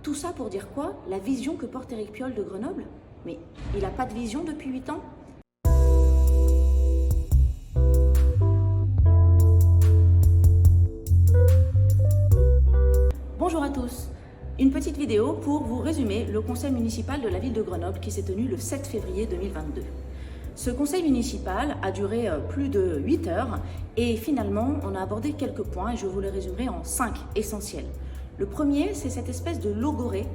Tout ça pour dire quoi? La vision que porte Éric Piolle de Grenoble? Mais il n'a pas de vision depuis 8 ans? Bonjour à tous. Une petite vidéo pour vous résumer le conseil municipal de la ville de Grenoble qui s'est tenu le 7 février 2022. Ce conseil municipal a duré plus de 8 heures et finalement on a abordé quelques points et je vous les résumerai en 5 essentiels. Le premier, c'est cette espèce de logorée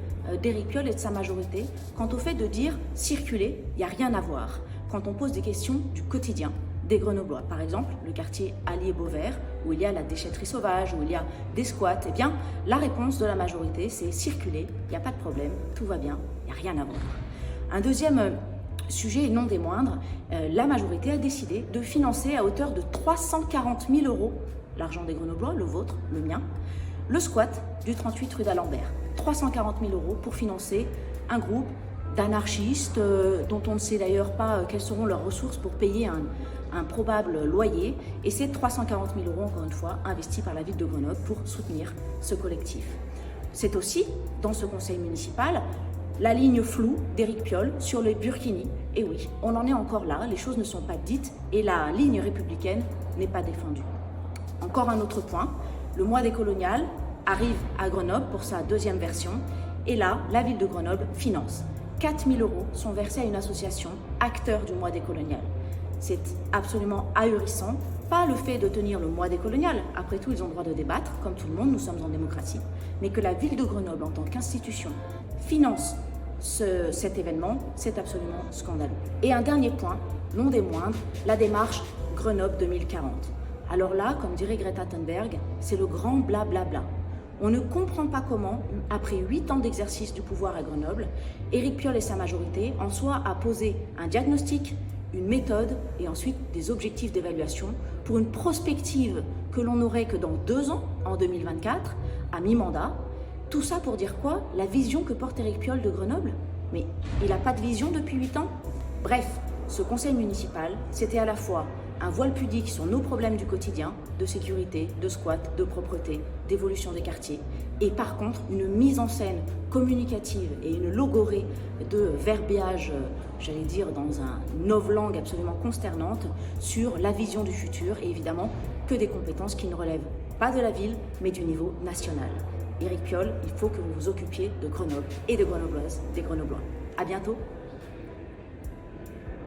d'Éric Piolle et de sa majorité quant au fait de dire « circuler, il n'y a rien à voir » quand on pose des questions du quotidien des Grenoblois. Par exemple, le quartier Allier-Beauvert, où il y a la déchetterie sauvage, où il y a des squats, eh bien, la réponse de la majorité, c'est circuler, il n'y a pas de problème, tout va bien, il n'y a rien à voir. Un deuxième sujet, et non des moindres, la majorité a décidé de financer à hauteur de 340 000 €, l'argent des Grenoblois, le vôtre, le mien, le squat du 38 rue d'Alembert. 340 000 € pour financer un groupe d'anarchistes dont on ne sait d'ailleurs pas quelles seront leurs ressources pour payer un probable loyer. Et c'est 340 000 €, encore une fois, investis par la ville de Grenoble pour soutenir ce collectif. C'est aussi, dans ce conseil municipal, la ligne floue d'Éric Piolle sur les burkinis. Et oui, on en est encore là, les choses ne sont pas dites et la ligne républicaine n'est pas défendue. Encore un autre point, le mois des coloniales arrive à Grenoble pour sa deuxième version. Et là, la ville de Grenoble finance. 4 000 € sont versés à une association, acteur du mois des coloniales. C'est absolument ahurissant. Pas le fait de tenir le mois des coloniales, après tout ils ont le droit de débattre, comme tout le monde, nous sommes en démocratie, mais que la ville de Grenoble en tant qu'institution finance cet événement, c'est absolument scandaleux. Et un dernier point, non des moindres, la démarche Grenoble 2040. Alors là, comme dirait Greta Thunberg, c'est le grand blablabla. On ne comprend pas comment, après 8 ans d'exercice du pouvoir à Grenoble, Éric Piolle et sa majorité en soient à poser un diagnostic, une méthode et ensuite des objectifs d'évaluation pour une prospective que l'on n'aurait que dans 2 ans, en 2024, à mi-mandat. Tout ça pour dire quoi? La vision que porte Éric Piolle de Grenoble? Mais il n'a pas de vision depuis 8 ans? Bref, ce conseil municipal, c'était à la fois un voile pudique sur nos problèmes du quotidien, de sécurité, de squat, de propreté, d'évolution des quartiers, et par contre une mise en scène communicative et une logorée de verbiage, j'allais dire dans une novlangue absolument consternante, sur la vision du futur et évidemment que des compétences qui ne relèvent pas de la ville mais du niveau national. Éric Piolle, il faut que vous vous occupiez de Grenoble et des Grenobloises, des Grenoblois. À bientôt.